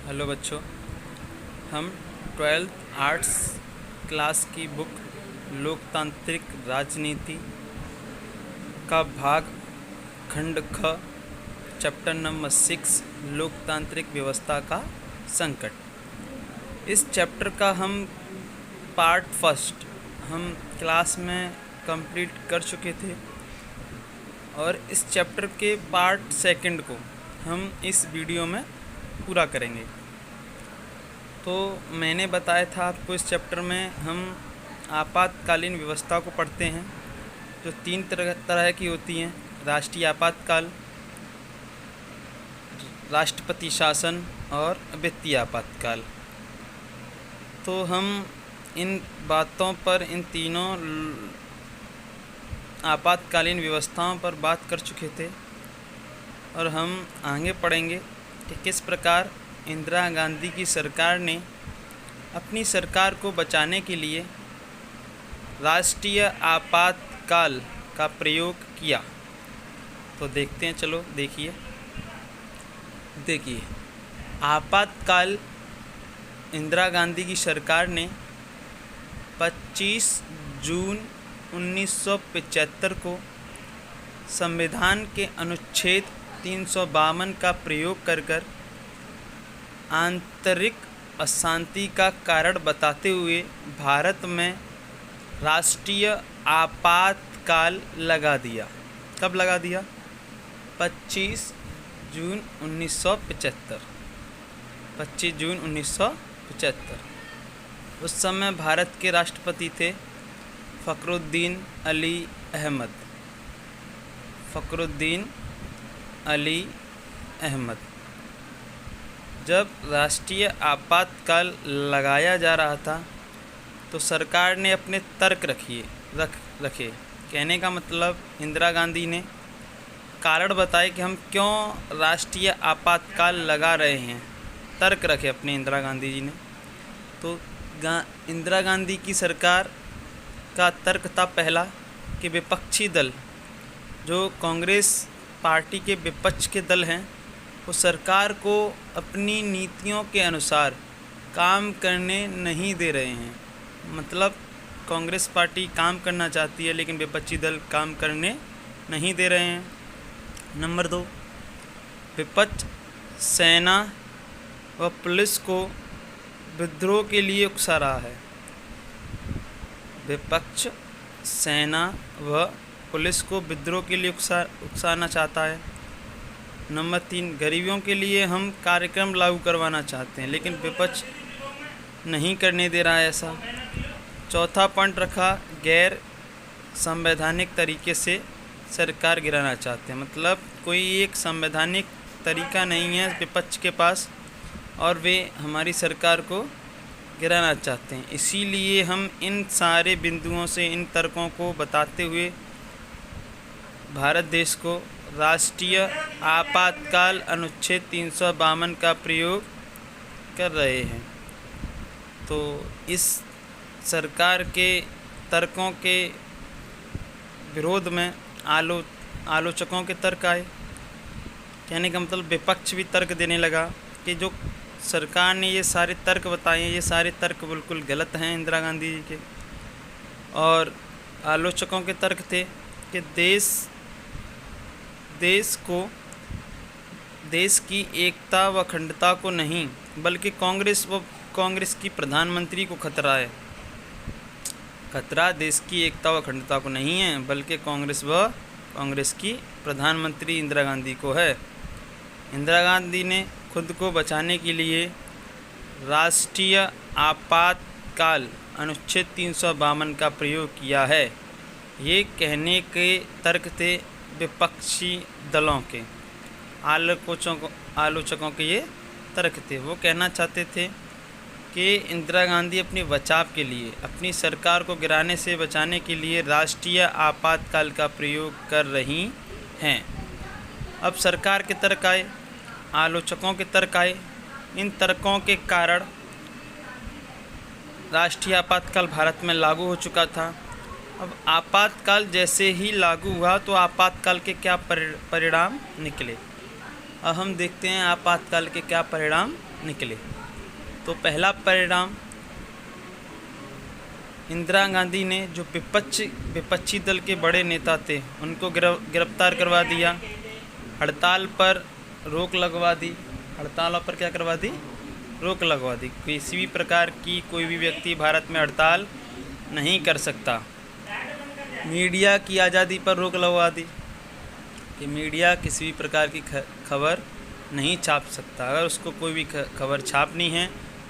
Hello बच्चों, हम 12th arts class की बुक लोकतांत्रिक राजनीति का भाग खंड ख चैप्टर नंबर 6 लोकतांत्रिक व्यवस्था का संकट। इस चैप्टर का हम पार्ट फर्स्ट हम क्लास में कंप्लीट कर चुके थे और इस चैप्टर के पार्ट सेकंड को हम इस वीडियो में पूरा करेंगे। तो मैंने बताया था आपको इस चैप्टर में हम आपातकालीन व्यवस्था को पढ़ते हैं जो तीन तरह की होती हैं: राष्ट्रीय आपातकाल, राष्ट्रपति शासन और वित्तीय आपातकाल। तो हम इन बातों पर, इन तीनों आपातकालीन व्यवस्थाओं पर बात कर चुके थे और हम आगे पढ़ेंगे कि किस प्रकार इंदिरा गांधी की सरकार ने अपनी सरकार को बचाने के लिए राष्ट्रीय आपातकाल का प्रयोग किया। तो देखते हैं, चलो देखिए आपातकाल इंदिरा गांधी की सरकार ने 25 जून 1975 को संविधान के अनुच्छेद 352 का प्रयोग कर आंतरिक अशांति का कारण बताते हुए भारत में राष्ट्रीय आपातकाल लगा दिया। कब लगा दिया? 25 जून 1975। 25 जून 1975। उस समय भारत के राष्ट्रपति थे फ़खरुद्दीन अली अहमद। फ़खरुद्दीन अली अहमद। जब राष्ट्रीय आपातकाल लगाया जा रहा था तो सरकार ने अपने तर्क रखे। कहने का मतलब इंदिरा गांधी ने कारण बताए कि हम क्यों राष्ट्रीय आपातकाल लगा रहे हैं। तर्क रखे अपने इंदिरा गांधी जी ने। तो इंदिरा गांधी की सरकार का तर्क था पहला कि विपक्षी दल, जो कांग्रेस पार्टी के विपक्ष के दल हैं, वो सरकार को अपनी नीतियों के अनुसार काम करने नहीं दे रहे हैं। मतलब कांग्रेस पार्टी काम करना चाहती है लेकिन विपक्षी दल काम करने नहीं दे रहे हैं। नंबर 2, विपक्ष सेना व पुलिस को विद्रोह के लिए उकसा रहा है। विपक्ष सेना व पुलिस को विद्रोह के लिए उकसाना चाहता है। नंबर 3, गरीबों के लिए हम कार्यक्रम लागू करवाना चाहते हैं लेकिन विपक्ष नहीं करने दे रहा है ऐसा। चौथा पॉइंट रखा, गैर संवैधानिक तरीके से सरकार गिराना चाहते हैं। मतलब कोई एक संवैधानिक तरीका नहीं है विपक्ष के पास और वे हमारी सरकार को गिराना चाहते हैं। इसीलिए हम इन सारे बिंदुओं से, इन तर्कों को बताते हुए भारत देश को राष्ट्रीय आपातकाल अनुच्छेद 352 का प्रयोग कर रहे हैं। तो इस सरकार के तर्कों के विरोध में आलोचकों के तर्क आए। कहने का मतलब विपक्ष भी तर्क देने लगा कि जो सरकार ने ये सारे तर्क बताए हैं, ये सारे तर्क बिल्कुल गलत हैं इंदिरा गांधी जी के। और आलोचकों के तर्क थे कि देश की एकता व अखंडता को नहीं बल्कि कांग्रेस की प्रधानमंत्री को खतरा है। खतरा देश की एकता व अखंडता को नहीं है बल्कि कांग्रेस की प्रधानमंत्री इंदिरा गांधी को है। इंदिरा गांधी ने खुद को बचाने के लिए राष्ट्रीय आपातकाल अनुच्छेद 352 का प्रयोग किया है। ये कहने के तर्क थे विपक्षी दलों के, आलोचकों के ये तर्क थे। वो कहना चाहते थे कि इंदिरा गांधी अपने बचाव के लिए, अपनी सरकार को गिराने से बचाने के लिए राष्ट्रीय आपातकाल का प्रयोग कर रही हैं। अब सरकार के तर्क आए, आलोचकों के तर्क आए। इन तर्कों के कारण राष्ट्रीय आपातकाल भारत में लागू हो चुका था। अब आपातकाल जैसे ही लागू हुआ तो आपातकाल के क्या परिणाम निकले। अब हम देखते हैं आपातकाल के क्या परिणाम निकले। तो पहला परिणाम, इंदिरा गांधी ने जो विपक्षी दल के बड़े नेता थे उनको गिरफ्तार करवा दिया, हड़ताल पर रोक लगवा दी। हड़तालों पर क्या करवा दी? रोक लगवा दी। किसी भी प्रकार की कोई भी व्यक्ति भारत में हड़ताल नहीं कर सकता। मीडिया की आज़ादी पर रोक लगवा दी कि मीडिया किसी भी प्रकार की खबर नहीं छाप सकता। अगर उसको कोई भी खबर छापनी है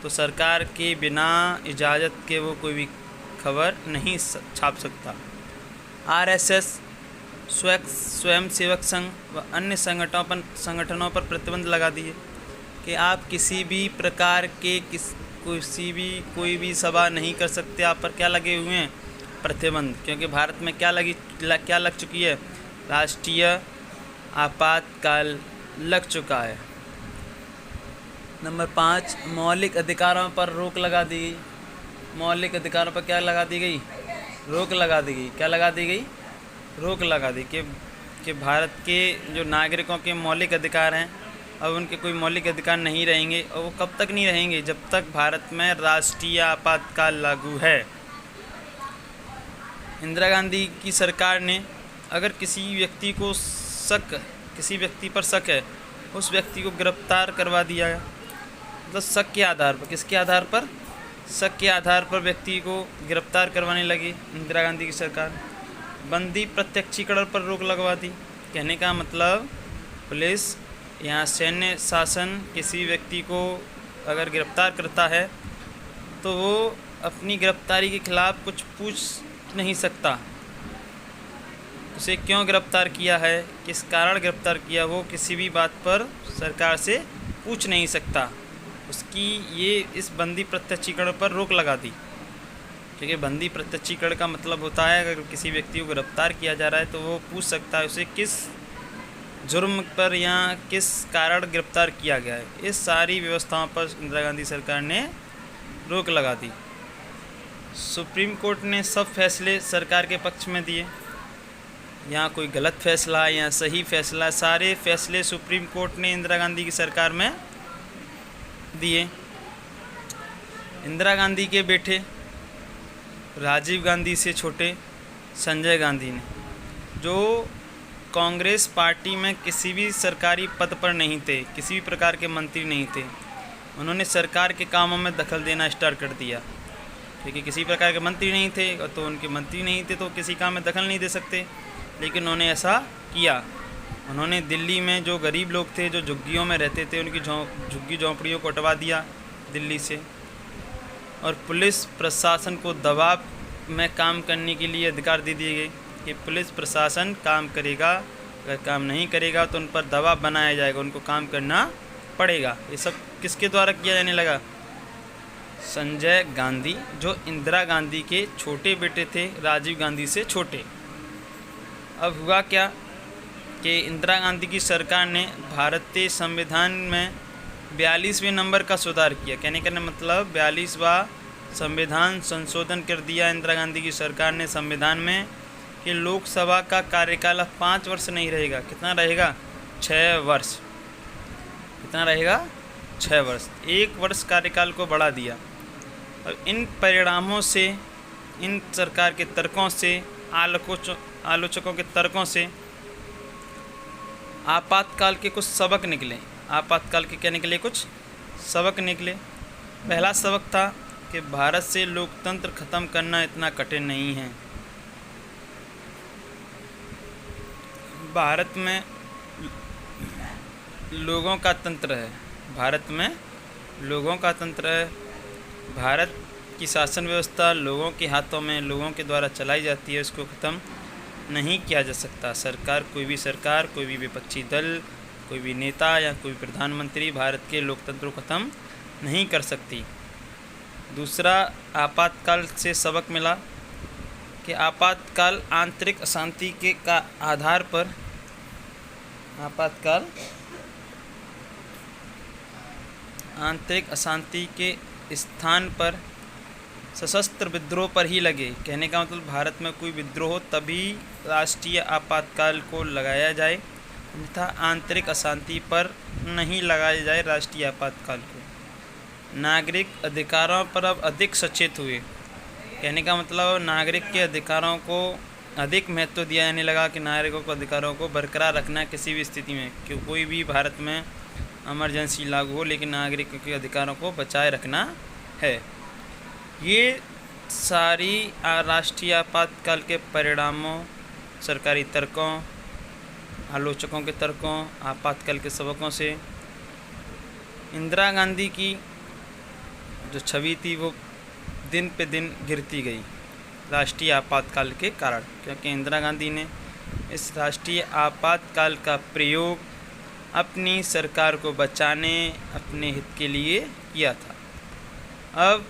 तो सरकार के बिना इजाज़त के वो कोई भी खबर नहीं छाप सकता। आरएसएस, स्वयं सेवक संघ व अन्य संगठनों पर प्रतिबंध लगा दिए कि आप किसी भी प्रकार के कोई भी सभा नहीं कर सकते। आप पर क्या लगे हुए हैं? प्रतिबंध। क्योंकि भारत में क्या लग चुकी है? राष्ट्रीय आपातकाल लग चुका है। नंबर 5, मौलिक अधिकारों पर रोक लगा दी गई। मौलिक अधिकारों पर क्या लगा दी गई? रोक लगा दी गई। क्या लगा दी गई? रोक लगा दी कि भारत के जो नागरिकों के मौलिक अधिकार हैं अब उनके कोई मौलिक अधिकार नहीं रहेंगे। और वो कब तक नहीं रहेंगे? जब तक भारत में राष्ट्रीय आपातकाल लागू है। इंदिरा गांधी की सरकार ने अगर किसी व्यक्ति पर शक है, उस व्यक्ति को गिरफ्तार करवा दिया। मतलब शक के आधार पर, किसके आधार पर? शक के आधार पर व्यक्ति को गिरफ्तार करवाने लगी इंदिरा गांधी की सरकार। बंदी प्रत्यक्षीकरण पर रोक लगवा दी। कहने का मतलब पुलिस या सैन्य शासन किसी व्यक्ति को अगर गिरफ्तार करता है तो वो अपनी गिरफ्तारी के खिलाफ कुछ पूछ नहीं सकता। उसे क्यों गिरफ्तार किया है, किस कारण गिरफ्तार किया, वो किसी भी बात पर सरकार से पूछ नहीं सकता। इस बंदी प्रत्यक्षीकरण पर रोक लगा दी। क्योंकि बंदी प्रत्यक्षीकरण का मतलब होता है अगर किसी व्यक्ति को गिरफ्तार किया जा रहा है तो वो पूछ सकता है उसे किस जुर्म पर या किस कारण गिरफ्तार किया गया है। इस सारी व्यवस्थाओं पर इंदिरा गांधी सरकार ने रोक लगा दी। सुप्रीम कोर्ट ने सब फैसले सरकार के पक्ष में दिए। यहाँ कोई गलत फैसला या सही फैसला, सारे फैसले सुप्रीम कोर्ट ने इंदिरा गांधी की सरकार में दिए। इंदिरा गांधी के बेटे राजीव गांधी से छोटे संजय गांधी ने, जो कांग्रेस पार्टी में किसी भी सरकारी पद पर नहीं थे, किसी भी प्रकार के मंत्री नहीं थे, उन्होंने सरकार के कामों में दखल देना स्टार्ट कर दिया। क्योंकि किसी प्रकार के मंत्री नहीं थे तो उनके मंत्री नहीं थे तो किसी काम में दखल नहीं दे सकते, लेकिन उन्होंने ऐसा किया। उन्होंने दिल्ली में जो गरीब लोग थे, जो झुग्गियों में रहते थे, उनकी झुग्गी झोंपड़ियों को हटवा दिया दिल्ली से। और पुलिस प्रशासन को दबाव में काम करने के लिए अधिकार दे दिए गए कि पुलिस प्रशासन काम करेगा, अगर काम नहीं करेगा तो उन पर दबाव बनाया जाएगा, उनको काम करना पड़ेगा। ये सब किसके द्वारा किया जाने लगा? संजय गांधी, जो इंदिरा गांधी के छोटे बेटे थे, राजीव गांधी से छोटे। अब हुआ क्या कि इंदिरा गांधी की सरकार ने भारतीय संविधान में 42वें नंबर का सुधार किया। कहने का मतलब 42वां संविधान संशोधन कर दिया इंदिरा गांधी की सरकार ने संविधान में कि लोकसभा का कार्यकाल अब 5 वर्ष नहीं रहेगा। कितना रहेगा? 6 वर्ष। कितना रहेगा? 6 वर्ष। 1 वर्ष कार्यकाल को बढ़ा दिया। और इन परिणामों से, इन सरकार के तर्कों से, आलोचकों के तर्कों से आपातकाल के कुछ सबक निकले। आपातकाल के क्या निकले? कुछ सबक निकले। पहला सबक था कि भारत से लोकतंत्र ख़त्म करना इतना कठिन नहीं है। भारत में लोगों का तंत्र है। भारत में लोगों का तंत्र है। भारत की शासन व्यवस्था लोगों के हाथों में, लोगों के द्वारा चलाई जाती है। उसको ख़त्म नहीं किया जा सकता। कोई भी विपक्षी दल, कोई भी नेता या कोई प्रधानमंत्री भारत के लोकतंत्र को ख़त्म नहीं कर सकती। दूसरा, आपातकाल से सबक मिला कि आपातकाल आंतरिक अशांति के का आधार पर, आपातकाल आंतरिक अशांति के स्थान पर सशस्त्र विद्रोह पर ही लगे। कहने का मतलब भारत में कोई विद्रोह हो तभी राष्ट्रीय आपातकाल को लगाया जाए। अन्यथा आंतरिक अशांति पर नहीं लगाया जाए राष्ट्रीय आपातकाल को। नागरिक अधिकारों पर अब अधिक सचेत हुए। कहने का मतलब नागरिक के अधिकारों को अधिक महत्व दिया जाने लगा कि नागरिकों को अधिकारों को बरकरार रखना किसी भी स्थिति में, कि कोई भी भारत में इमरजेंसी लागू हो लेकिन नागरिकों के अधिकारों को बचाए रखना है। ये सारी राष्ट्रीय आपातकाल के परिणामों, सरकारी तर्कों, आलोचकों के तर्कों, आपातकाल के सबकों से इंदिरा गांधी की जो छवि थी वो दिन पे दिन गिरती गई राष्ट्रीय आपातकाल के कारण, क्योंकि इंदिरा गांधी ने इस राष्ट्रीय आपातकाल का प्रयोग अपनी सरकार को बचाने, अपने हित के लिए किया था। अब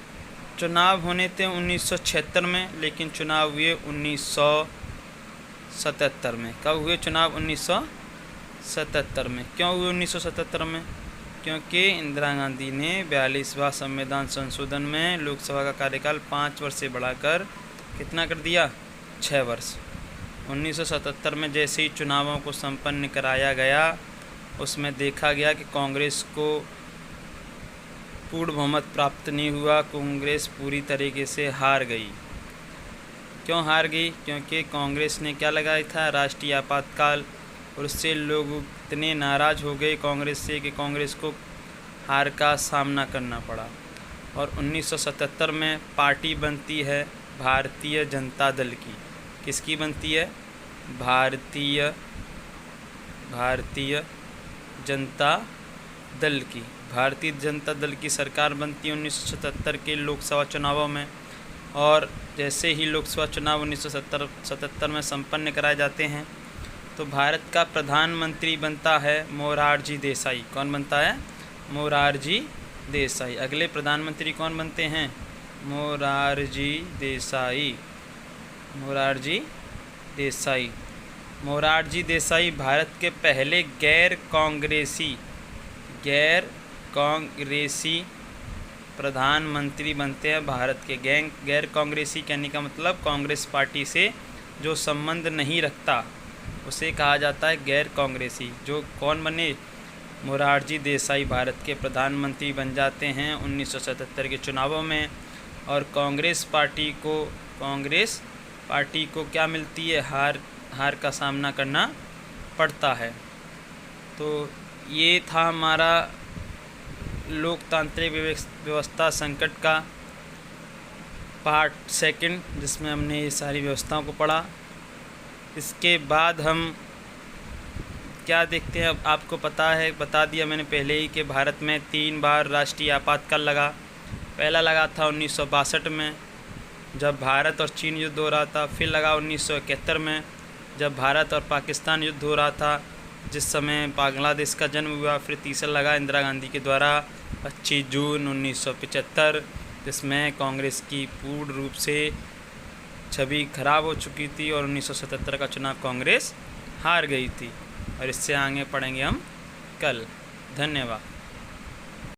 चुनाव होने थे 1976 में, लेकिन चुनाव हुए 1977 में। कब हुए चुनाव? 1977 में। क्यों हुए 1977 में? क्योंकि इंदिरा गांधी ने 42वां संविधान संशोधन में लोकसभा का कार्यकाल 5 वर्ष से बढ़ाकर कितना कर दिया? 6 वर्ष। 1977 में जैसे ही चुनावों को संपन्न कराया गया, उसमें देखा गया कि कांग्रेस को पूर्ण बहुमत प्राप्त नहीं हुआ। कांग्रेस पूरी तरीके से हार गई। क्यों हार गई? क्योंकि कांग्रेस ने क्या लगाया था? राष्ट्रीय आपातकाल। और उससे लोग इतने नाराज़ हो गए कांग्रेस से कि कांग्रेस को हार का सामना करना पड़ा। और 1977 में पार्टी बनती है भारतीय जनता दल की। किसकी बनती है? भारतीय जनता दल की। भारतीय जनता दल की सरकार बनती है 1977 के लोकसभा चुनावों में। और जैसे ही लोकसभा चुनाव 1977 में संपन्न कराए जाते हैं तो भारत का प्रधानमंत्री बनता है मोरारजी देसाई। कौन बनता है? मोरारजी देसाई। अगले प्रधानमंत्री कौन बनते हैं? मोरारजी देसाई। मोरारजी देसाई भारत के पहले गैर कांग्रेसी प्रधानमंत्री बनते हैं भारत के। गैर कांग्रेसी कहने का मतलब कांग्रेस पार्टी से जो संबंध नहीं रखता उसे कहा जाता है गैर कांग्रेसी। जो कौन बने? मोरारजी देसाई भारत के प्रधानमंत्री बन जाते हैं 1977 के चुनावों में। और कांग्रेस पार्टी को क्या मिलती है? हार का सामना करना पड़ता है। तो ये था हमारा लोकतांत्रिक व्यवस्था संकट का पार्ट 2, जिसमें हमने ये सारी व्यवस्थाओं को पढ़ा। इसके बाद हम क्या देखते हैं? अब आपको बता दिया मैंने पहले ही कि भारत में 3 बार राष्ट्रीय आपातकाल लगा। पहला लगा था 1962 में जब भारत और चीन युद्ध हो रहा था। फिर लगा 1971 में जब भारत और पाकिस्तान युद्ध हो रहा था, जिस समय बांग्लादेश का जन्म हुआ। फिर तीसरा लगा इंदिरा गांधी के द्वारा 25 जून 1975, जिसमें कांग्रेस की पूर्ण रूप से छवि खराब हो चुकी थी और 1977 का चुनाव कांग्रेस हार गई थी। और इससे आगे पढ़ेंगे हम कल। धन्यवाद।